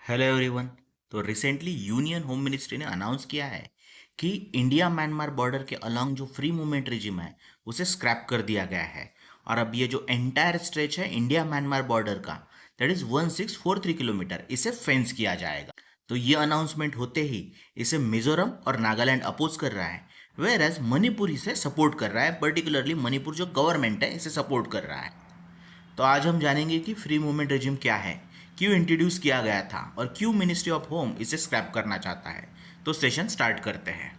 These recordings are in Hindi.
Hello everyone. तो रिसेंटली यूनियन होम मिनिस्ट्री ने अनाउंस किया है कि इंडिया म्यांमार बॉर्डर के अलोंग जो फ्री मूवमेंट रिजिम है उसे स्क्रैप कर दिया गया है। और अब ये जो एंटायर स्ट्रेच है इंडिया म्यांमार बॉर्डर का, दैट इज 1643 किलोमीटर, इसे फेंस किया जाएगा। तो ये अनाउंसमेंट होते ही इसे मिजोरम और नागालैंड अपोज कर रहा है, वेयर एज मणिपुर इसे सपोर्ट कर रहा है। पर्टिकुलरली मणिपुर जो गवर्नमेंट है इसे सपोर्ट कर रहा है। तो आज हम जानेंगे कि फ्री मूवमेंट रेजिम क्या है, क्यों इंट्रोड्यूस किया गया था और क्यों मिनिस्ट्री ऑफ होम इसे स्क्रैप करना चाहता है। तो सेशन स्टार्ट करते हैं।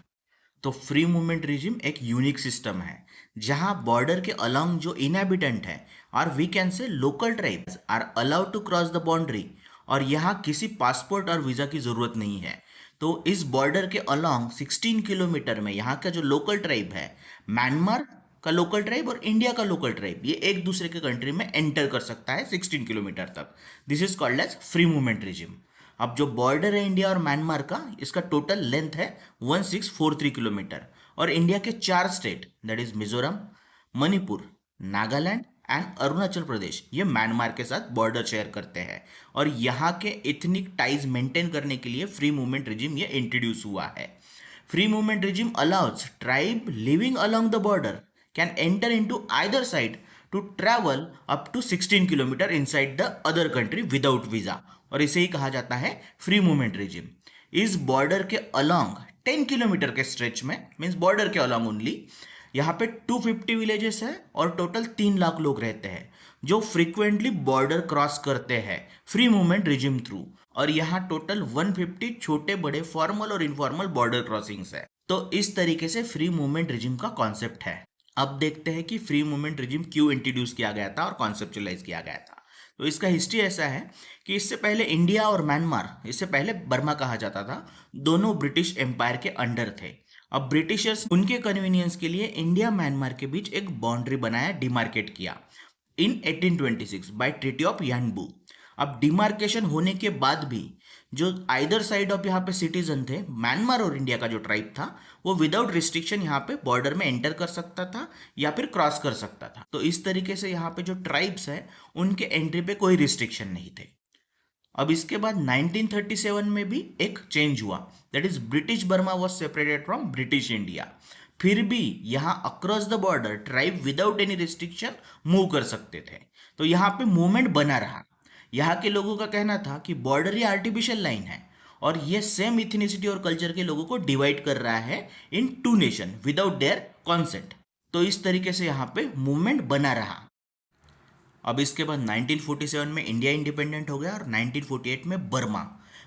तो फ्री मूवमेंट रिजिम एक यूनिक सिस्टम है जहां बॉर्डर के अलोंग जो इनहेबिटेंट है और we can say local tribes are allowed to cross the boundary, और यहाँ किसी पासपोर्ट और वीज़ा की ज़रूरत नहीं है। तो इस बॉर्डर के अलोंग 16 किलोमीटर में यहाँ का जो लोकल ट्राइब है, म्यांमार का लोकल ट्राइब और इंडिया का लोकल ट्राइब, ये एक दूसरे के कंट्री में एंटर कर सकता है 16 किलोमीटर तक। This is called as free movement regime. अब जो बॉर्डर है इंडिया और म्यांमार का, इसका टोटल लेंथ है 1643 किलोमीटर, और इंडिया के 4 state, that is Mizoram, Manipur, Nagaland and Arunachal Pradesh, ये म्यांमार के साथ बॉर्डर शेयर करते हैं। और यहाँ के एथनिक टाइज मेंटेन करने के लिए फ्री मूवमेंट रिजिम ये इंट्रोड्यूस हुआ है। Free movement regime allows tribe living along the border can enter into either side to travel up to 16 kilometre inside the other country without visa, और इसे ही कहा जाता है फ्री मूवमेंट regime। इस बॉर्डर के अलोंग 10 किलोमीटर के स्ट्रेच में, मीन्स बॉर्डर के अलोंग ओनली, यहाँ पे 250 विलेजेस है और टोटल 3 लाख लोग रहते हैं जो फ्रीक्वेंटली बॉर्डर क्रॉस करते हैं फ्री मूवमेंट रिजिम थ्रू। और यहाँ टोटल 150 छोटे बड़े फॉर्मल और इनफॉर्मल बॉर्डर क्रॉसिंग्स है। तो इस तरीके से फ्री मूवमेंट रिजिम का कॉन्सेप्ट है। अब देखते हैं कि फ्री मूवमेंट रिजिम क्यों इंट्रोड्यूस किया गया था और कॉन्सेप्चुलाइज किया गया था। तो इसका हिस्ट्री ऐसा है कि इससे पहले इंडिया और म्यांमार, इससे पहले बर्मा कहा जाता था, दोनों ब्रिटिश एम्पायर के अंडर थे। अब ब्रिटिशर्स उनके कन्वीनियंस के लिए इंडिया म्यांमार के बीच एक बाउंड्री बनाया, डिमार्केट किया इन 1826 बाय ट्रीटी ऑफ यानबू। अब डिमार्केशन होने के बाद भी जो आइदर साइड ऑफ यहाँ पे सिटीजन थे, म्यांमार और इंडिया का जो ट्राइब था, वो विदाउट रिस्ट्रिक्शन यहाँ पे बॉर्डर में एंटर कर सकता था या फिर क्रॉस कर सकता था। तो इस तरीके से यहाँ पे जो ट्राइब्स है उनके एंट्री पे कोई रिस्ट्रिक्शन नहीं थे। अब इसके बाद 1937 में भी एक चेंज हुआ, that is British Burma was separated from British India. फिर भी यहाँ across the border tribe without any restriction move कर सकते थे। तो यहाँ पे मूवमेंट बना रहा। यहाँ के लोगों का कहना था कि बॉर्डर ये आर्टिफिशियल लाइन है और ये सेम इथनिसिटी और कल्चर के लोगों को डिवाइड कर रहा है into nation without their consent. तो इस तरीके से यहाँ पे मूवमेंट बना रहा। अब इसके बाद 1947 में इंडिया इंडिपेंडेंट हो गया और 1948 में बर्मा।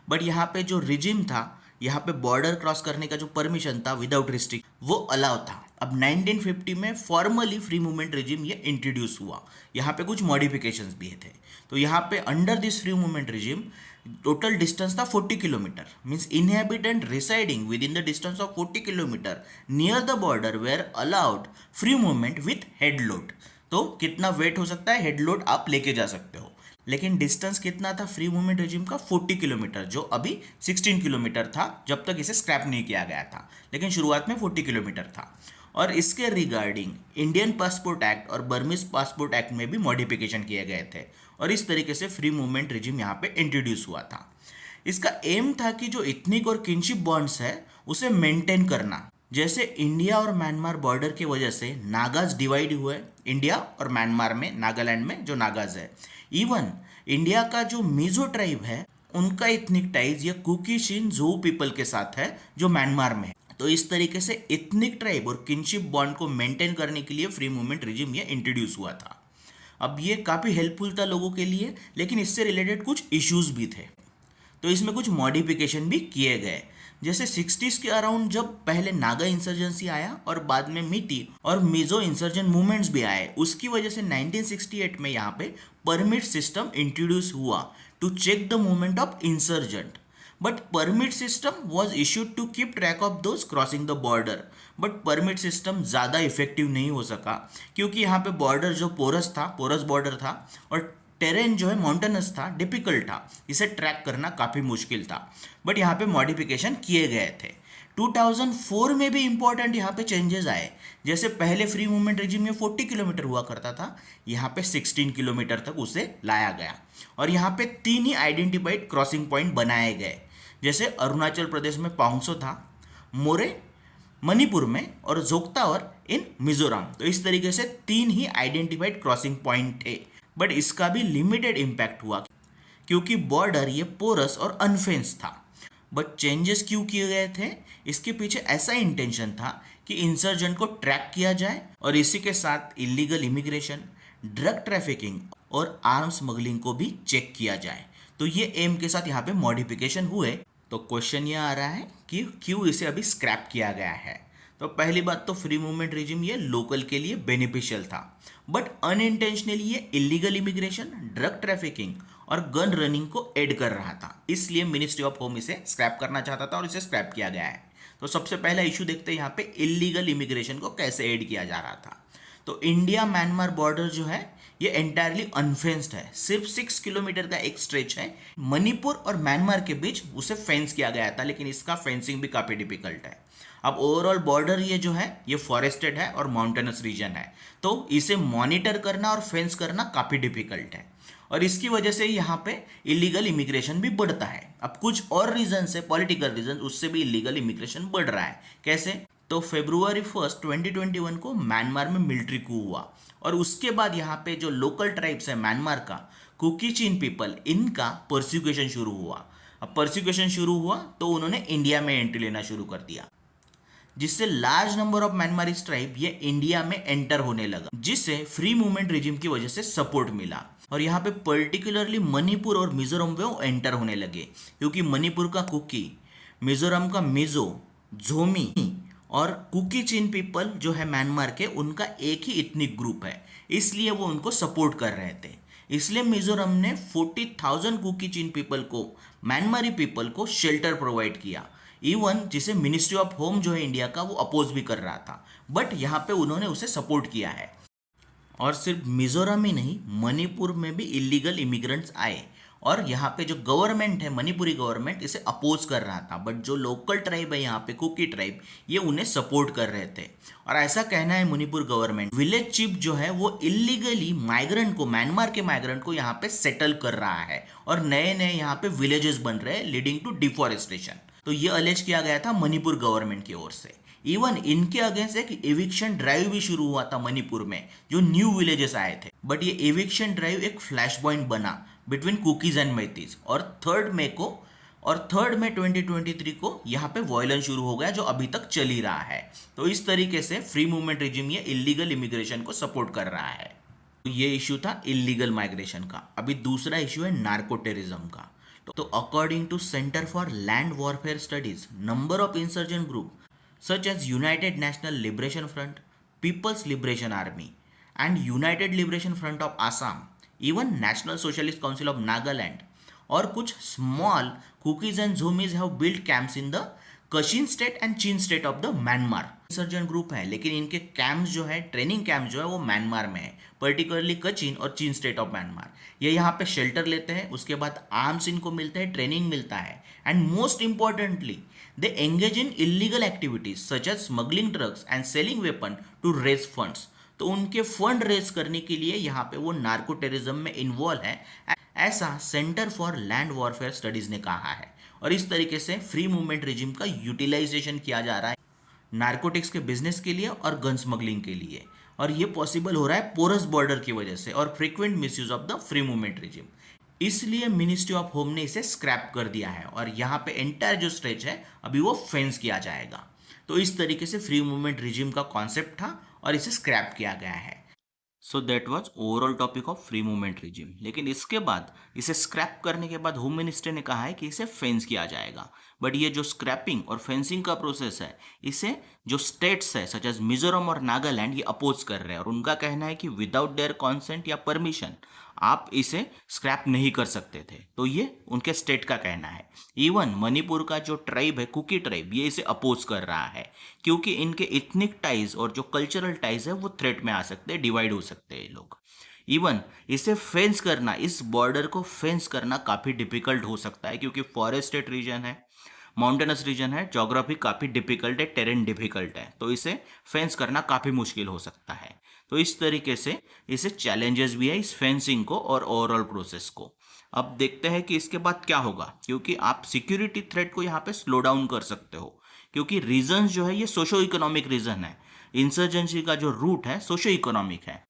बट यहाँ पे जो रिजिम था, यहाँ पे बॉर्डर क्रॉस करने का जो परमिशन था विदाउट रिस्ट्रिक्ट, वो अलाउ था। अब 1950 में फॉर्मली फ्री मूवमेंट रिजिम ये इंट्रोड्यूस हुआ। यहाँ पे कुछ मॉडिफिकेशंस भी थे। तो यहाँ पे under this free movement regime total distance था 40 kilometre, means inhabitant residing with in the distance of 40 kilometre near the border were allowed free movement with head load. तो कितना वेट हो सकता है, हेड लोड आप लेके जा सकते हो। लेकिन डिस्टेंस कितना था फ्री मूवमेंट रिजिम का, 40 किलोमीटर, जो अभी 16 किलोमीटर था जब तक इसे स्क्रैप नहीं किया गया था। लेकिन शुरुआत में 40 किलोमीटर था। और इसके रिगार्डिंग इंडियन पासपोर्ट एक्ट और बर्मीज पासपोर्ट एक्ट में भी मॉडिफिकेशन किए गए थे, और इस तरीके से फ्री मूवमेंट रिजिम यहाँ पे इंट्रोड्यूस हुआ था। इसका एम था कि जो इथनिक और किनशिप बॉन्ड्स है उसे मेंटेन करना। जैसे इंडिया और म्यांमार बॉर्डर की वजह से नागाज डिवाइड हुए, इंडिया और म्यांमार में, नागालैंड में जो नागाज है। इवन इंडिया का जो मिजो ट्राइब है उनका इथनिक टाइज या कुकी-शिन ज़ोउ पीपल के साथ है जो म्यांमार में है। तो इस तरीके से इथनिक ट्राइब और किनशिप बॉन्ड को मेंटेन करने के लिए फ्री मूवमेंट रिजिम ये इंट्रोड्यूस हुआ था। अब ये काफ़ी हेल्पफुल था लोगों के लिए, लेकिन इससे रिलेटेड कुछ इश्यूज भी थे। तो इसमें कुछ मॉडिफिकेशन भी किए गए। जैसे 60s के अराउंड जब पहले नागा इंसर्जेंसी आया और बाद में मीटी और मिजो इंसर्जन मूवमेंट्स भी आए, उसकी वजह से 1968 में यहाँ पे परमिट सिस्टम इंट्रोड्यूस हुआ to check the movement of insurgent. But permit system was issued to keep track of those crossing the border. But permit system ज़्यादा इफेक्टिव नहीं हो सका क्योंकि यहाँ पे बॉर्डर जो पोरस था, पोरस बॉर्डर था, और टेरेन जो है माउंटेनस था, डिफिकल्ट था, इसे ट्रैक करना काफ़ी मुश्किल था, बट यहाँ पे मॉडिफिकेशन किए गए थे। 2004 में भी इंपॉर्टेंट यहाँ पे चेंजेस आए, जैसे पहले फ्री मूवमेंट रिजिम में 40 किलोमीटर हुआ करता था, यहाँ पे 16 किलोमीटर तक उसे लाया गया। और यहाँ पे 3 ही आइडेंटिफाइड क्रॉसिंग पॉइंट बनाए गए, जैसे अरुणाचल प्रदेश में पांगसो था, मोरे मणिपुर में, और जोगतावर इन मिजोरम। तो इस तरीके से 3 ही आइडेंटिफाइड क्रॉसिंग पॉइंट थे, बट इसका भी लिमिटेड इम्पैक्ट हुआ क्योंकि बॉर्डर ये पोरस और अनफेंस था। बट चेंजेस क्यों किए गए थे, इसके पीछे ऐसा इंटेंशन था कि इंसर्जेंट को ट्रैक किया जाए और इसी के साथ इलीगल इमिग्रेशन, ड्रग ट्रैफिकिंग और आर्म्स स्मगलिंग को भी चेक किया जाए। तो ये एम के साथ यहाँ पे मॉडिफिकेशन हुए। तो क्वेश्चन ये आ रहा है कि क्यों इसे अभी स्क्रैप किया गया है। तो पहली बात तो फ्री मूवमेंट रिजिम ये लोकल के लिए बेनिफिशियल था, बट अनइंटेंशनली ये इलीगल इमिग्रेशन, ड्रग ट्रैफिकिंग और गन रनिंग को ऐड कर रहा था, इसलिए मिनिस्ट्री ऑफ होम इसे स्क्रैप करना चाहता था और इसे स्क्रैप किया गया है। तो सबसे पहला इशू देखते हैं यहाँ पे इलीगल इमिग्रेशन को कैसे ऐड किया जा रहा था। तो इंडिया म्यांमार बॉर्डर जो है ये एंटायरली अनफेंस्ड है, सिर्फ 6 किलोमीटर का एक स्ट्रेच है। मणिपुर और म्यांमार के बीच उसे फेंस किया गया था, लेकिन इसका फेंसिंग भी काफ़ी डिफिकल्ट है। अब ओवरऑल बॉर्डर ये जो है ये फॉरेस्टेड है और माउंटेनस रीजन है, तो इसे मॉनिटर करना और फेंस करना काफ़ी डिफिकल्ट है, और इसकी वजह से यहाँ पे इलीगल इमिग्रेशन भी बढ़ता है। अब कुछ और रीजन से, पॉलिटिकल रीजन, उससे भी इलीगल इमिग्रेशन बढ़ रहा है। कैसे? तो February 1, 2021 को म्यांमार में मिलिट्री कू हुआ, और उसके बाद यहाँ पे जो लोकल ट्राइब्स है म्यांमार का, कुकी चिन पीपल, इनका परसिक्यूशन शुरू हुआ। अब परसिक्यूशन शुरू हुआ तो उन्होंने इंडिया में एंट्री लेना शुरू कर दिया, जिससे लार्ज नंबर ऑफ म्यांमारीज ट्राइब ये इंडिया में एंटर होने लगा, जिससे फ्री मूवमेंट रिजिम की वजह से सपोर्ट मिला। और यहाँ पे पर्टिकुलरली मणिपुर और मिजोरम में वो एंटर होने लगे, क्योंकि मणिपुर का कुकी, मिजोरम का मिजो, झोमी और कुकी चिन पीपल जो है म्यांमार के, उनका एक ही इथनिक ग्रुप है, इसलिए वो उनको सपोर्ट कर रहे थे। इसलिए मिजोरम ने 40,000 कुकी चिन पीपल को, म्यांमारी पीपल को शेल्टर प्रोवाइड किया, इवन जिसे मिनिस्ट्री ऑफ होम जो है इंडिया का वो अपोज भी कर रहा था, बट यहाँ पे उन्होंने उसे सपोर्ट किया है। और सिर्फ मिजोरम ही नहीं, मणिपुर में भी इलीगल इमिग्रेंट्स आए, और यहाँ पे जो गवर्नमेंट है, मणिपुरी गवर्नमेंट, इसे अपोज कर रहा था, बट जो लोकल ट्राइब है यहाँ पे, कुकी ट्राइब, ये उन्हें सपोर्ट कर रहे थे। और ऐसा कहना है मणिपुर गवर्नमेंट, विलेज चीफ जो है वो इलीगली माइग्रेंट को, म्यांमार के माइग्रेंट को यहाँ पे सेटल कर रहा है, और नए नए यहाँ पे विलेजेस बन रहे हैं, लीडिंग टू डिफॉरेस्टेशन। तो ये अलेज किया गया था मणिपुर गवर्नमेंट की ओर से। इवन इनके अगेंस्ट एक एविक्शन ड्राइव भी शुरू हुआ था मणिपुर में, जो न्यू विलेजेस आए थे, बट ये एविक्शन ड्राइव एक फ्लैश पॉइंट बना बिटवीन कुकीज एंड मैतीज, और 3 मई 2023 को यहाँ पे वायलेंस शुरू हो गया, जो अभी तक चल ही रहा है। तो इस तरीके से फ्री मूवमेंट रिजिम ये इलीगल इमिग्रेशन को सपोर्ट कर रहा है। तो ये इशू था इलीगल माइग्रेशन का। अभी दूसरा इशू है नार्को टेररिज्म का। तो according to centre for land warfare studies, number of insurgent group such as United National Liberation Front, People's Liberation Army, and United Liberation Front of Assam, even National Socialist Council of Nagaland, और कुछ small Kukis and Zomis have built camps in the Kachin state and Chin state of the Myanmar. Insurgent group है, लेकिन इनके कैंप्स जो है, ट्रेनिंग कैंप जो है, वो म्यांमार में है, पर्टिकुलरली कचिन और चीन स्टेट ऑफ म्यांमार। ये यहाँ पे शेल्टर लेते हैं, उसके बाद आर्म्स इनको मिलते हैं, ट्रेनिंग मिलता है, and most importantly they engage in illegal activities such as smuggling drugs and selling weapon to raise funds. तो उनके फंड रेज करने के लिए यहाँ पे वो नार्को टेररिज्म में इन्वॉल्व है, ऐसा centre for land warfare studies ने कहा है। और इस तरीके से फ्री मूवमेंट रिजिम का यूटिलाइजेशन किया जा रहा है नार्कोटिक्स के बिजनेस के लिए और गन स्मगलिंग के लिए, और ये पॉसिबल हो रहा है पोरस बॉर्डर की वजह से और frequent misuse of the free movement regime. इसलिए मिनिस्ट्री ऑफ होम ने इसे स्क्रैप कर दिया है, और यहाँ पे एंटायर जो स्ट्रेच है अभी वो फेंस किया जाएगा। तो इस तरीके से फ्री मूवमेंट रिजिम का कॉन्सेप्ट था और इसे स्क्रैप किया गया है। So that was overall topic of free movement regime. लेकिन इसके बाद, इसे स्क्रैप करने के बाद होम मिनिस्टर ने कहा है कि इसे फेंस किया जाएगा। बट ये जो स्क्रैपिंग और फेंसिंग का प्रोसेस है, इसे जो स्टेट्स है सच एज मिजोरम और नागालैंड, ये अपोज कर रहे हैं, और उनका कहना है कि विदाउट देयर कॉन्सेंट या परमिशन आप इसे स्क्रैप नहीं कर सकते थे। तो ये उनके स्टेट का कहना है। इवन मणिपुर का जो ट्राइब है, कुकी ट्राइब, ये इसे अपोज कर रहा है, क्योंकि इनके इथनिक टाइज और जो कल्चरल टाइज है वो थ्रेट में आ सकते हैं, डिवाइड हो सकते हैं ये लोग। इवन इसे फेंस करना, इस बॉर्डर को फेंस करना काफ़ी डिफिकल्ट हो सकता है, क्योंकि फॉरेस्टेड रीजन है, माउंटेनस रीजन है, ज्योग्राफी काफ़ी डिफिकल्ट है, टेरेन डिफिकल्ट है, तो इसे फेंस करना काफ़ी मुश्किल हो सकता है। तो इस तरीके से इसे चैलेंजेस भी है इस फेंसिंग को और ओवरऑल प्रोसेस को। अब देखते हैं कि इसके बाद क्या होगा, क्योंकि आप सिक्योरिटी थ्रेट को यहाँ पे स्लो डाउन कर सकते हो, क्योंकि रीजन जो है ये सोशो इकोनॉमिक रीजन है। इंसर्जेंसी का जो रूट है सोशो इकोनॉमिक है।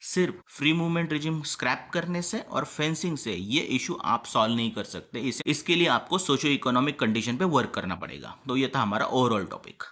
सिर्फ फ्री मूवमेंट रिजिम स्क्रैप करने से और फेंसिंग से ये इशू आप सॉल्व नहीं कर सकते। इसके लिए आपको सोशो इकोनॉमिक कंडीशन पे वर्क करना पड़ेगा। तो ये था हमारा ओवरऑल टॉपिक।